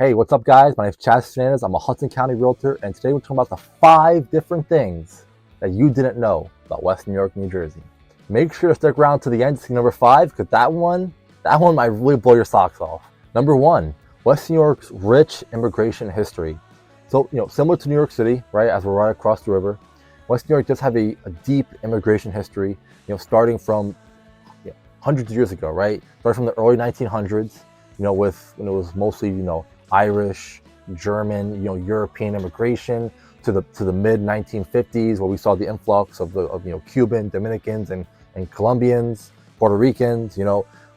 Hey, what's up guys? My name is Chaz Fernandez. I'm a Hudson County realtor, and today we're talking about the 5 different things that you didn't know about West New York, New Jersey. Make sure to stick around to the end to see number 5, because that one might really blow your socks off. Number 1, West New York's rich immigration history. So, similar to New York City, right, as we're right across the river, West New York does have a deep immigration history, starting from hundreds of years ago, right? Starting from the early 1900s, with when it was mostly, Irish, German, European immigration to the mid 1950s, where we saw the influx of Cuban, Dominicans, and Colombians, Puerto Ricans.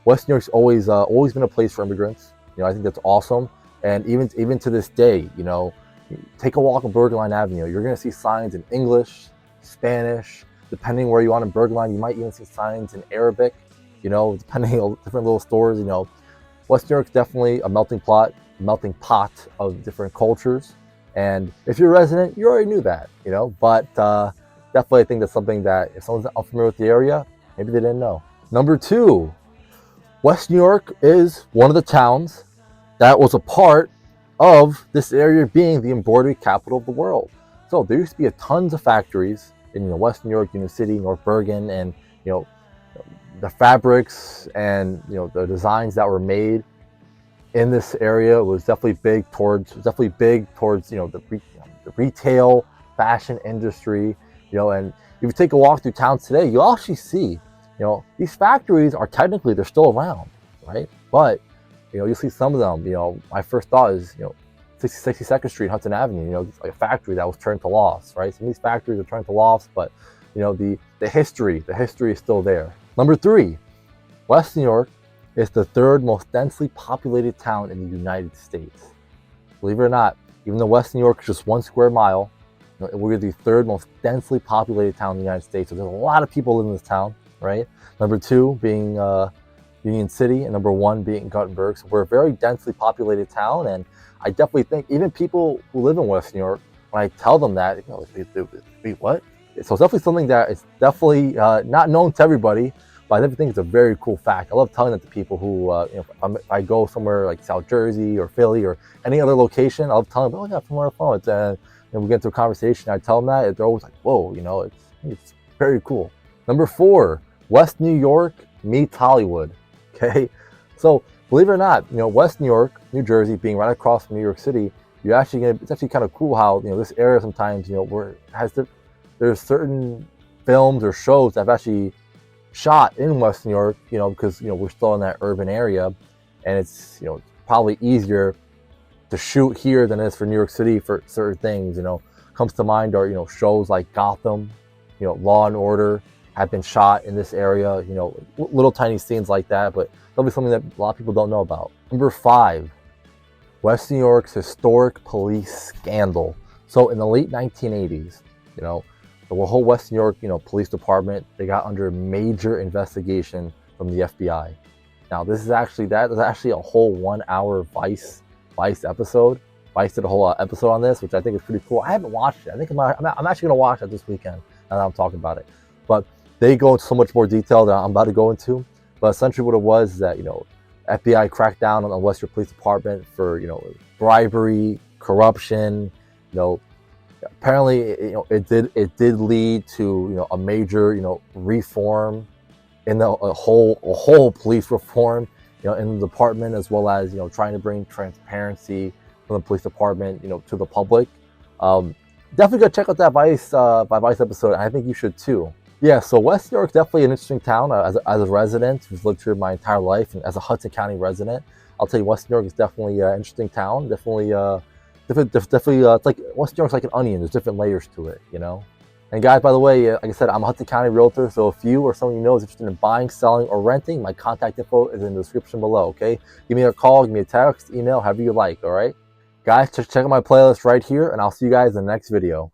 West New York's always been a place for immigrants. I think that's awesome, and even to this day, take a walk on Bergen Line Avenue. You're gonna see signs in English, Spanish. Depending where you are in Bergen Line, you might even see signs in Arabic. Depending on different little stores. West New York's definitely a melting pot of different cultures, and if you're a resident, you already knew that, but definitely I think that's something that if someone's unfamiliar with the area, maybe they didn't know. Number 2, West New York is one of the towns that was a part of this area being the embroidery capital of the world. So there used to be tons of factories in West New York, Union City, North Bergen, and the fabrics and the designs that were made in this area was definitely big towards the retail fashion industry. And if you take a walk through town today, you'll actually see these factories are they're still around, right? But you'll see some of them. My first thought is 62nd Street, Hudson Avenue, like a factory that was turned to lofts, right? Some of these factories are turned to lofts, but the history is still there. Number 3, West New York is the 3rd most densely populated town in the United States. Believe it or not, even though West New York is just 1 square mile, we're the 3rd most densely populated town in the United States. So there's a lot of people in this town, right? Number 2 being Union City, and number 1 being Gothenburg. So we're a very densely populated town, and I definitely think even people who live in West New York, when I tell them that, wait, what? So it's definitely something that is definitely not known to everybody, but I definitely think it's a very cool fact. I love telling that to people who, if I go somewhere like South Jersey or Philly or any other location, I love telling them, oh yeah, from where I'm from. And we get into a conversation, I tell them that, they're always like, whoa, it's very cool. Number 4, West New York meets Hollywood. Okay, so believe it or not, West New York, New Jersey, being right across from New York City, it's actually kind of cool how this area sometimes there's certain films or shows that have actually shot in West New York, because we're still in that urban area, and it's probably easier to shoot here than it is for New York City for certain things. Comes to mind are shows like Gotham, Law and Order have been shot in this area. Little tiny scenes like that, but that'll be something that a lot of people don't know about. Number 5, West New York's historic police scandal. So in the late 1980s, the whole West New York, police department, they got under major investigation from the FBI. Now, this is actually a whole 1-hour Vice episode. Vice did a whole episode on this, which I think is pretty cool. I haven't watched it. I think I'm actually gonna watch it this weekend. Now that I'm talking about it, but they go into so much more detail that I'm about to go into. But essentially, what it was is that FBI cracked down on the West New York Police Department for bribery, corruption. Apparently, it did lead to a major reform in a whole police reform in the department, as well as trying to bring transparency from the police department to the public. Definitely go check out that Vice episode. I think you should too. Yeah, so West New York is definitely an interesting town. As a resident who's lived here my entire life, and as a Hudson County resident, I'll tell you West New York is definitely an interesting town. Definitely it's like West New York's like an onion. There's different layers to it, And guys, by the way, like I said, I'm a Hudson County realtor, so if you or someone you know is interested in buying, selling, or renting, my contact info is in the description below, okay? Give me a call, give me a text, email, however you like, all right? Guys, check out my playlist right here, and I'll see you guys in the next video.